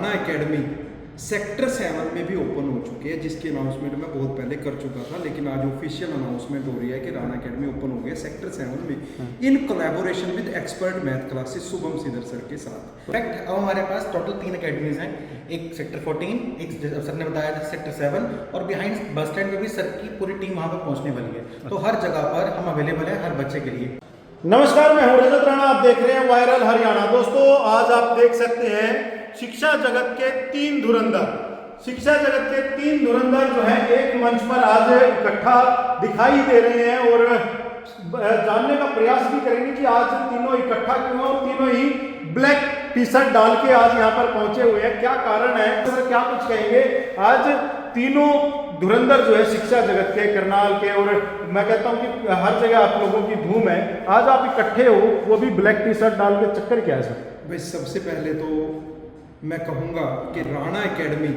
Rana academy sector 7 में भी open हो चुकी है, जिसकी अनाउंसमेंट मैं बहुत पहले कर चुका था, लेकिन आज ऑफिशियल अनाउंसमेंट हो रही है कि राणा एकेडमी ओपन हो गया सेक्टर 7 में in collaboration with expert math classes Shubham Sidhar sir के साथ। इनफैक्ट अब हमारे पास टोटल 3 अकेडमीज हैं, एक सेक्टर 14, एक सर ने बताया था सेक्टर 7, और बिहाइंड बस स्टैंड में भी सर की पूरी टीम वहाँ पर पहुँचने वाली है। तो हर जगह पर हम अवेलेबल हैं हर बच्चे के लिए। नमस्कार, मैं हूं रजत राणा, आप देख रहे हैं वायरल हरियाणा। दोस्तों, आज आप देख सकते हैं शिक्षा जगत के 3 धुरंधर, शिक्षा जगत के 3 धुरंधर जो है एक मंच पर आज इकट्ठा दिखाई दे रहे हैं और जानने का प्रयास भी करेंगे कि आज तीनों इकट्ठा क्यों, और तीनों ही ब्लैक टी शर्ट डाल के आज यहाँ पर पहुंचे हुए हैं। क्या कारण है सर, क्या कुछ कहेंगे? आज तीनों धुरंधर जो है शिक्षा जगत के, करनाल के, और मैं कहता हूं कि हर जगह आप लोगों की धूम है, आज आप इकट्ठे हो, वो भी ब्लैक टी शर्ट डाल के। चक्कर क्या है सर? भाई सबसे पहले तो मैं कहूँगा कि राणा एकेडमी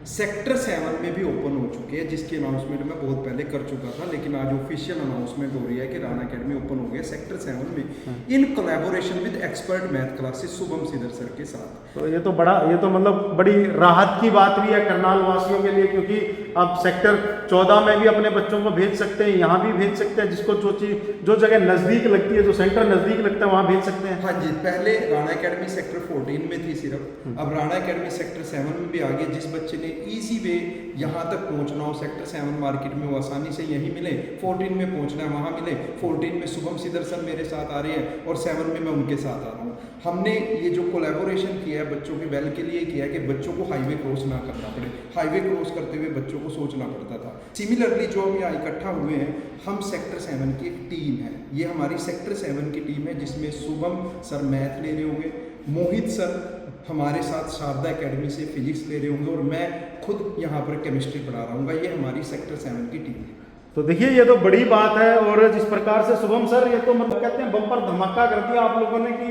सेक्टर 7 में भी ओपन हो चुकी है, जिसकी अनाउंसमेंट मैं बहुत पहले कर चुका था, लेकिन आज ऑफिशियल अनाउंसमेंट हो रही है कि राणा एकेडमी ओपन हो गया सेक्टर 7 में in collaboration with expert math classes Shubham Sidhar sir के साथ। तो ये तो मतलब बड़ी राहत की बात भी है करनाल वासियों के लिए, क्योंकि अब सेक्टर 14 में भी अपने बच्चों को भेज सकते हैं, यहाँ भी भेज सकते हैं, जिसको जो चीज़ जो जगह नज़दीक लगती है, जो सेंटर नज़दीक लगता है, वहाँ भेज सकते हैं। हाँ जी, पहले राणा एकेडमी सेक्टर 14 में थी सिर्फ, अब राणा एकेडमी सेक्टर 7 में भी आ गई। जिस बच्चे ने ईजी वे यहाँ तक पहुँचना हो सेक्टर 7 मार्केट में, वो आसानी से यहीं मिले, 14 में पहुँचना है वहाँ मिले। 14 में शुभम सीधर सर मेरे साथ आ रहे हैं और 7 में मैं उनके साथ आ रहा हूँ। हमने ये जो कोलैबोरेशन किया है बच्चों के वेल के लिए किया है कि बच्चों को हाईवे क्रॉस ना करना पड़े। हाईवे क्रॉस करते हुए बच्चों को सोचना पड़ता था। सिमिलरली जो हम यहाँ इकट्ठा हुए हैं, हम सेक्टर 7 की एक टीम है, ये हमारी सेक्टर 7 की टीम है, जिसमें शुभम सर मैथ ले रहे होंगे, मोहित सर हमारे साथ शारदा एकेडमी से फिजिक्स ले रहे होंगे, और मैं खुद यहाँ पर केमिस्ट्री पढ़ा रहा हूँ। ये हमारी सेक्टर 7 की टीम है। तो देखिए, ये तो बड़ी बात है, और जिस प्रकार से शुभम सर, ये तो मतलब कहते हैं बम्पर धमाका कर दिया आप लोगों ने कि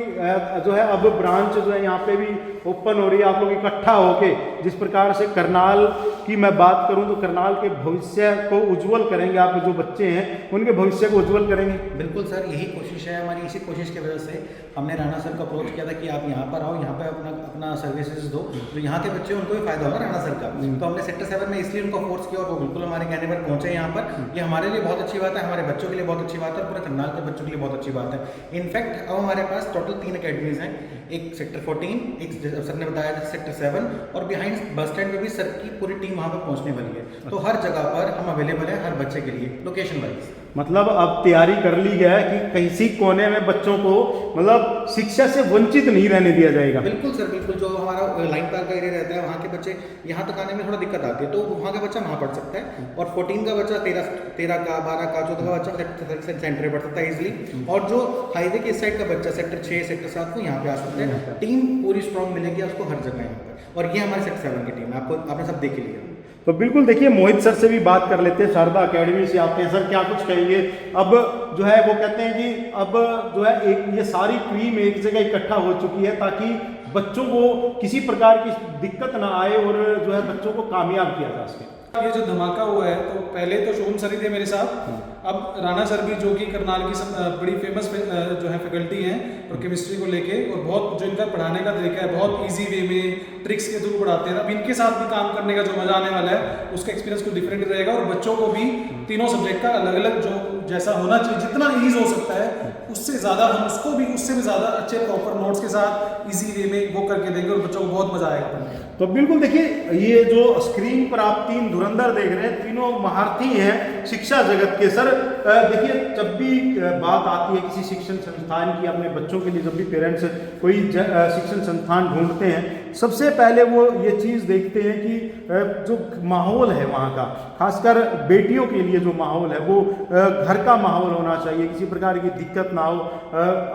जो है अब ब्रांच जो है यहाँ पे भी ओपन हो रही है, आप लोग इकट्ठा होके। जिस प्रकार से करनाल की मैं बात करूं तो करनाल के भविष्य को उज्जवल करेंगे, आपके जो बच्चे हैं उनके भविष्य को उज्जवल करेंगे। बिल्कुल सर, यही कोशिश है हमारी। इसी कोशिश की वजह से हमने राणा सर को अप्रोच किया था कि आप यहाँ पर आओ, यहाँ पे अपना सर्विसेज दो, तो यहाँ के बच्चे उनको भी फायदा होगा राणा सर का। तो हमने सेक्टर 7 में इसलिए उनको फोर्स किया, और वो बिल्कुल हमारे कहने पर पहुंचे यहाँ पर। ये हमारे लिए बहुत अच्छी बात है, हमारे बच्चों के लिए बहुत अच्छी बात है, पूरे करनाल के बच्चों के लिए बहुत अच्छी बात है। इनफैक्ट अब हमारे पास टोटल 3 अकेडमीज हैं, एक सेक्टर 14, एक सर ने बताया था सेक्टर 7, और बिहाइंड बस स्टैंड में भी सर की पूरी टीम वहाँ पर पहुँचने वाली है। तो हर जगह पर हम अवेलेबल हैं हर बच्चे के लिए, लोकेशन वाइज। मतलब अब तैयारी कर ली गया है कि किसी कोने में बच्चों को मतलब शिक्षा से वंचित नहीं रहने दिया जाएगा। बिल्कुल सर, बिल्कुल। जो हमारा लाइन पार का एरिया रहता है, वहाँ के बच्चे यहाँ तक आने में थोड़ा दिक्कत आती है, तो वहाँ का बच्चा वहाँ पढ़ सकता है, और 14 का बच्चा 13 का, 12 का, 14 का बच्चा सेंटर पढ़ सकता है इजिली, और जो हाईवे के इस साइड का बच्चा सेक्टर 6, सेक्टर 7 को यहाँ पे आ सकता है। टीम पूरी स्ट्रॉन्ग मिलेगी उसको हर जगह यहाँ पर, और ये हमारे सेक्टर 7 की टीम है, आपने सब देख लिया। तो बिल्कुल, देखिए मोहित सर से भी बात कर लेते हैं, शारदा एकेडमी से आते हैं। सर, क्या कुछ कहेंगे? अब जो है वो कहते हैं कि अब जो है एक ये सारी टीम एक जगह इकट्ठा हो चुकी है, ताकि बच्चों को किसी प्रकार की दिक्कत ना आए और जो है बच्चों को कामयाब किया जा सके। ये जो धमाका हुआ है, तो पहले तो शुभम सर ही थे मेरे साथ, अब राणा सर भी, जो कि करनाल की बड़ी फेमस जो है फैकल्टी हैं और केमिस्ट्री को लेके, और बहुत जो इनका पढ़ाने का तरीका है, बहुत इजी वे में ट्रिक्स के थ्रू पढ़ाते हैं। अब इनके साथ भी काम करने का जो मजा आने वाला है, उसका एक्सपीरियंस कुछ डिफरेंट रहेगा, और बच्चों को भी तीनों सब्जेक्ट का अलग अलग जो जैसा होना चाहिए, जितना ईज हो सकता है उससे ज़्यादा हम उसको भी उससे भी ज़्यादा अच्छे प्रॉपर नोट्स के साथ इजी वे में वो करके देंगे, और बच्चों को बहुत मजा आएगा पढ़ने में। तो बिल्कुल, देखिए ये जो स्क्रीन पर आप 3 धुरंधर देख रहे हैं, तीनों महारथी हैं शिक्षा जगत के। सर, देखिए जब भी बात आती है किसी शिक्षण संस्थान की, अपने बच्चों के लिए जब भी पेरेंट्स कोई शिक्षण संस्थान ढूंढते हैं, सबसे पहले वो ये चीज़ देखते हैं कि जो माहौल है वहाँ का, खासकर बेटियों के लिए जो माहौल है वो घर का माहौल होना चाहिए, किसी प्रकार की दिक्कत ना हो।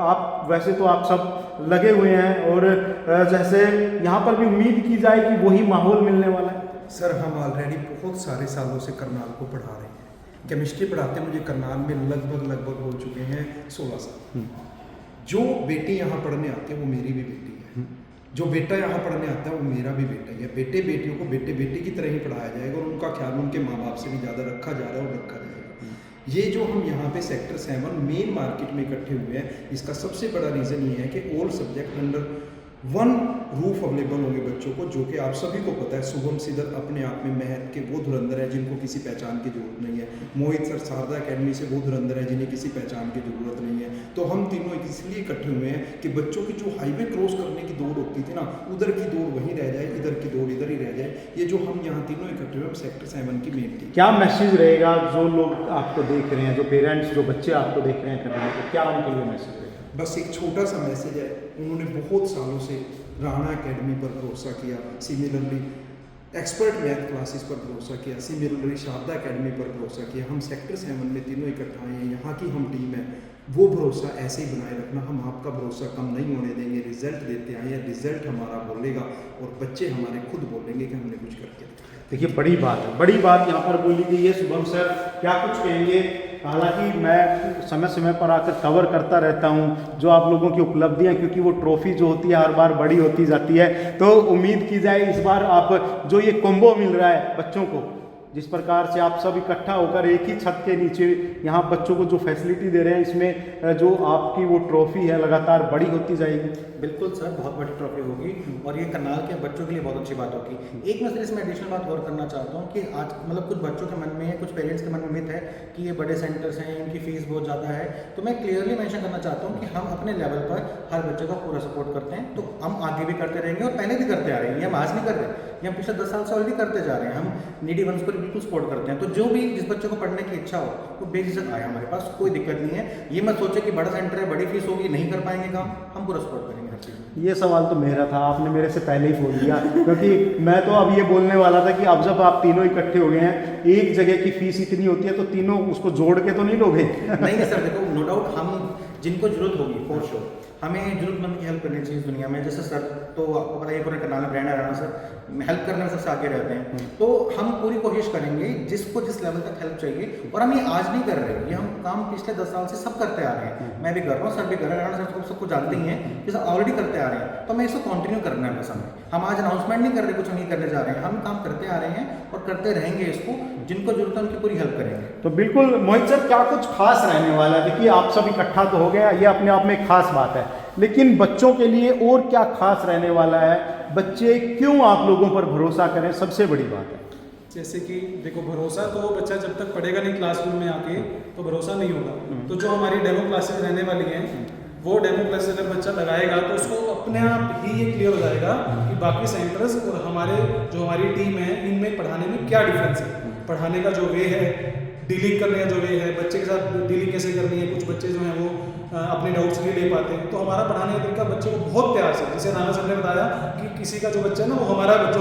आप वैसे तो आप सब लगे हुए हैं, और जैसे यहाँ पर भी उम्मीद की जाए कि वही माहौल मिलने वाला है। सर, हम ऑलरेडी बहुत सारे सालों से करनाल को पढ़ा रहे हैं। केमिस्ट्री पढ़ाते मुझे करनाल में लगभग हो चुके हैं 16 साल। जो बेटी यहाँ पढ़ने आते हैं वो मेरी भी बेटी है, जो बेटा यहाँ पढ़ने आता है वो मेरा भी बेटा है। बेटे बेटियों को बेटे बेटी की तरह ही पढ़ाया जाएगा, और उनका ख्याल उनके माँ बाप से भी ज़्यादा रखा जा रहा है और रखा जाएगा। ये जो हम यहाँ पे सेक्टर 7 मेन मार्केट में इकट्ठे हुए हैं, इसका सबसे बड़ा रीज़न ये है कि all subject under one roof available होंगे बच्चों को, जो कि आप सभी को पता है शुभम सिद्धर अपने आप में महत के वो धुरंधर है जिनको किसी पहचान की जरूरत नहीं है। मोहित सर शारदा अकेडमी से वो धुरंधर है जिन्हें किसी पहचान की जरूरत नहीं है। तो हम तीनों इसलिए इकट्ठे हुए हैं कि बच्चों की जो हाईवे क्रॉस करने की दौड़ होती थी ना, उधर की दौड़ वहीं रह जाए, इधर की दौड़ इधर ही रह जाए। ये जो हम यहाँ तीनों इकट्ठे हुए, हम सेक्टर 7 की मेन टीम। क्या मैसेज रहेगा जो लोग आपको देख रहे हैं, जो पेरेंट्स, जो बच्चे आपको देख रहे हैं करने को, क्या उनके लिए मैसेज रहेगा? बस एक छोटा सा मैसेज है, उन्होंने बहुत सालों से राणा एकेडमी पर भरोसा किया, सिमिलरली एक्सपर्ट मैथ क्लासेस पर भरोसा किया, सिमिलरली शारदा एकेडमी पर भरोसा किया। हम सेक्टर 7 में तीनों इकट्ठा हैं, यहाँ की हम टीम है। वो भरोसा ऐसे ही बनाए रखना, हम आपका भरोसा कम नहीं होने देंगे। रिजल्ट देते आए हैं, रिजल्ट हमारा बोलेगा और बच्चे हमारे खुद बोलेंगे कि हमने कुछ करके दिखाया। देखिए बड़ी बात है, बड़ी बात यहाँ पर बोली गई है। शुभम सर क्या कुछ कहेंगे? हालांकि मैं समय समय पर आकर कवर करता रहता हूँ जो आप लोगों की उपलब्धियाँ, क्योंकि वो ट्रॉफी जो होती है हर बार बड़ी होती जाती है। तो उम्मीद की जाए इस बार आप जो ये कॉम्बो मिल रहा है बच्चों को, जिस प्रकार से आप सब इकट्ठा होकर एक ही छत के नीचे यहाँ बच्चों को जो फैसिलिटी दे रहे हैं, इसमें जो आपकी वो ट्रॉफी है लगातार बड़ी होती जाएगी। बिल्कुल सर, बहुत बड़ी ट्रॉफी होगी और ये करनाल के बच्चों के लिए बहुत अच्छी बात होगी। एक मैं सर इसमें एडिशनल बात और करना चाहता हूँ कि आज मतलब कुछ बच्चों के मन में, कुछ पेरेंट्स के मन में मिथ है कि ये बड़े सेंटर्स हैं, इनकी फीस बहुत ज़्यादा है। तो मैं क्लियरली मेंशन करना चाहता हूँ कि हम अपने लेवल पर हर बच्चे का पूरा सपोर्ट करते हैं। तो हम आगे भी करते रहेंगे और पहले भी करते आ रहे हैं, ये हम आज नहीं कर रहे, ये हम पिछले 10 साल से ऑलरेडी करते जा रहे हैं। हम नीडी वंस को बिल्कुल सपोर्ट करते हैं। तो जो भी जिस बच्चे को पढ़ने की इच्छा हो वो बेझिझक आए हमारे पास, कोई दिक्कत नहीं है। ये मत सोचे कि बड़ा सेंटर है, बड़ी फीस होगी, नहीं कर पाएंगे काम, हम पूरा सपोर्ट करेंगे हर चीज़ में। ये सवाल तो मेरा था, आपने मेरे से पहले ही बोल दिया, क्योंकि मैं तो अब ये बोलने वाला था कि अब जब आप तीनों इकट्ठे हो गए हैं, एक जगह की फीस इतनी होती है तो तीनों उसको जोड़ के तो नहीं लोगे? नहीं सर, देखो नो डाउट हम जिनको जरूरत होगी फॉर श्योर हमें जरूरतमंद की हेल्प करनी चाहिए इस दुनिया में। जैसे सर तो आपको पता है पूरे करनाल में ब्रांड है राणा सर, हेल्प करने में सबसे आगे रहते हैं। तो हम पूरी कोशिश करेंगे जिसको जिस लेवल तक हेल्प चाहिए। और हम ये आज नहीं कर रहे, ये हम काम पिछले 10 साल से सब करते आ रहे हैं। मैं भी कर रहा हूँ, सर भी कर रहे हैं, राणा सर सबको जानते ही हैं कि सब ऑलरेडी करते आ रहे हैं। तो हमें इसको कंटिन्यू करना है। बस हम आज अनाउंसमेंट नहीं कर रहे, कुछ हम नहीं करने जा रहे हैं, हम काम करते आ रहे हैं और करते रहेंगे। इसको जिनको जरूरत है उनकी पूरी हेल्प करेंगे। तो बिल्कुल मोहित सर, क्या कुछ खास रहने वाला है? देखिए आप सब इकट्ठा तो हो गया, ये अपने आप में एक खास बात है, लेकिन बच्चों के लिए और क्या खास रहने वाला है? बच्चे क्यों आप लोगों पर भरोसा करें, सबसे बड़ी बात है। जैसे कि देखो, भरोसा तो बच्चा जब तक पढ़ेगा नहीं क्लासरूम में आके तो भरोसा नहीं होगा। तो जो हमारी डेमो क्लासेस रहने वाली हैं, वो डेमो क्लासेस अगर बच्चा लगाएगा तो उसको अपने आप ही ये क्लियर हो जाएगा कि बाकी सेंटर्स और हमारी टीम है, इनमें पढ़ाने में क्या डिफरेंस है। पढ़ाने का जो वे है, डीलिंग करने का जो वे है, बच्चे के साथ डीलिंग कैसे करनी है। कुछ बच्चे जो हैं वो अपने डाउट्स नहीं ले पाते हैं, तो हमारा पढ़ाने का तरीका बच्चे को बहुत प्यार से, जैसे राणा सर ने बताया कि किसी का जो बच्चा है ना वो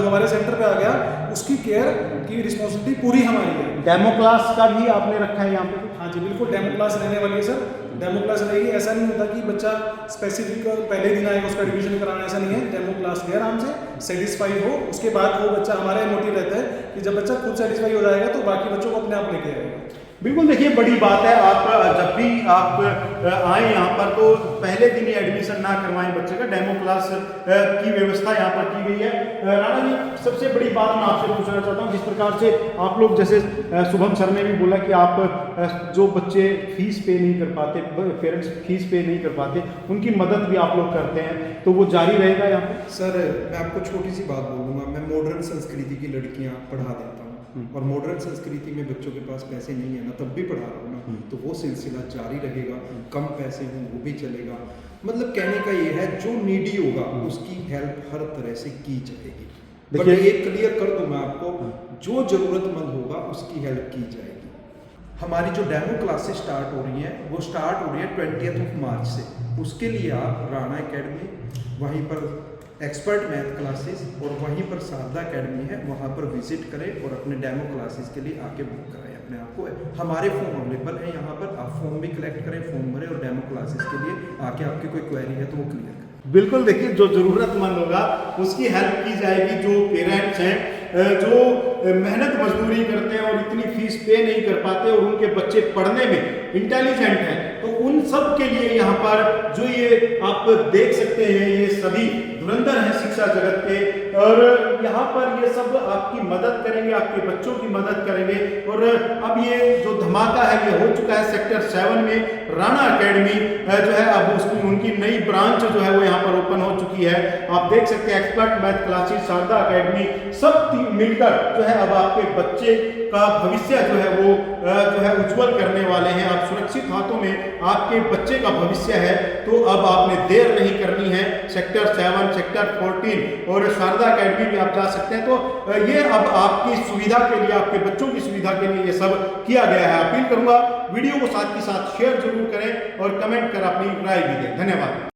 हमारे सेंटर पे आ गया, उसकी केयर की रिस्पॉन्सिबिलिटी पूरी हमारी है। डेमो क्लास का भी आपने रखा है यहाँ पे? हाँ जी बिल्कुल, डेमो क्लास रहने वाली है सर। डेमो क्लास रहेगी, ऐसा नहीं होता कि बच्चा स्पेसिफिक पहले दिन आएगा उसका रिवीजन कराना, ऐसा नहीं है। डेमो क्लास ले आराम से सेटिस्फाई हो, उसके बाद वो बच्चा, हमारा मोटिव रहता है कि जब बच्चा खुद सेटिस्फाई हो जाएगा तो बाकी बच्चों को अपने आप लेके आएगा। बिल्कुल, देखिए बड़ी बात है। आप जब भी आप आए यहाँ पर तो पहले दिन ही एडमिशन ना करवाएं बच्चे का, डेमो क्लास की व्यवस्था यहाँ पर की गई है। राणा जी, सबसे बड़ी बात मैं आपसे पूछना चाहता हूँ, जिस प्रकार से आप लोग, जैसे शुभम सर ने भी बोला कि आप जो बच्चे फीस पे नहीं कर पाते, पेरेंट्स फीस पे नहीं कर पाते, उनकी मदद भी आप लोग करते हैं, तो वो जारी रहेगा यहाँ पर? सर मैं आपको छोटी सी बात बोलूँगा, मैं मॉडर्न संस्कृति की लड़कियाँ पढ़ा देता हूँ और मॉडर्न संस्कृति में बच्चों के पास पैसे नहीं है ना, तब भी पढ़ा रहा हूँ ना, तो वो सिलसिला जारी रहेगा। कम पैसे हों वो भी चलेगा। मतलब कहने का ये है, जो नीडी होगा उसकी हेल्प हर तरह से की जाएगी। बट ये क्लियर कर दूँ मैं आपको, जो ज़रूरतमंद होगा उसकी हेल्प की जाएगी। हमारी जो डेमो क्लासेस स्टार्ट हो रही हैं वो स्टार्ट हो रही है 20 मार्च से। उसके लिए आप राणा एकेडमी, वहीं पर एक्सपर्ट मैथ क्लासेस और वहीं पर शारदा एकेडमी है, वहाँ पर विजिट करें और अपने डेमो क्लासेस के लिए आके बुक कराएं अपने आप को। हमारे फॉर्म अवेलेबल है यहाँ पर, आप फॉर्म भी कलेक्ट करें, फॉर्म भरें और डेमो क्लासेस के लिए आके आपकी कोई क्वेरी है तो वो क्लियर करें। बिल्कुल, देखिए जो ज़रूरतमंद होगा उसकी हेल्प की जाएगी। जो पेरेंट्स हैं जो मेहनत मजदूरी करते हैं और इतनी फीस पे नहीं कर पाते और उनके बच्चे पढ़ने में इंटेलिजेंट हैं, तो उन सब के लिए यहाँ पर जो ये आप देख सकते हैं, ये सभी धुरंधर हैं शिक्षा जगत के। और यहाँ पर ये सब आपकी मदद करेंगे, आपके बच्चों की मदद करेंगे। और अब ये जो धमाका है ये हो चुका है सेक्टर 7 में। राणा एकेडमी जो है अब उसकी उनकी नई ब्रांच जो है वो यहाँ पर ओपन हो चुकी है। आप देख सकते हैं expert math classes, Sharda academy, सब मिलकर जो है अब आपके बच्चे का भविष्य जो है वो जो है उज्जवल करने वाले हैं। आप सुरक्षित हाथों में आपके बच्चे का भविष्य है, तो अब आपने देर नहीं करनी है। सेक्टर 7, सेक्टर 14 और शारदा एकेडमी में आप जा सकते हैं। तो ये अब आपकी सुविधा के लिए, आपके बच्चों की सुविधा के लिए ये सब किया गया है। अपील करूंगा वीडियो को साथ के साथ शेयर जरूर करें और कमेंट कर अपनी राय भी दें। धन्यवाद।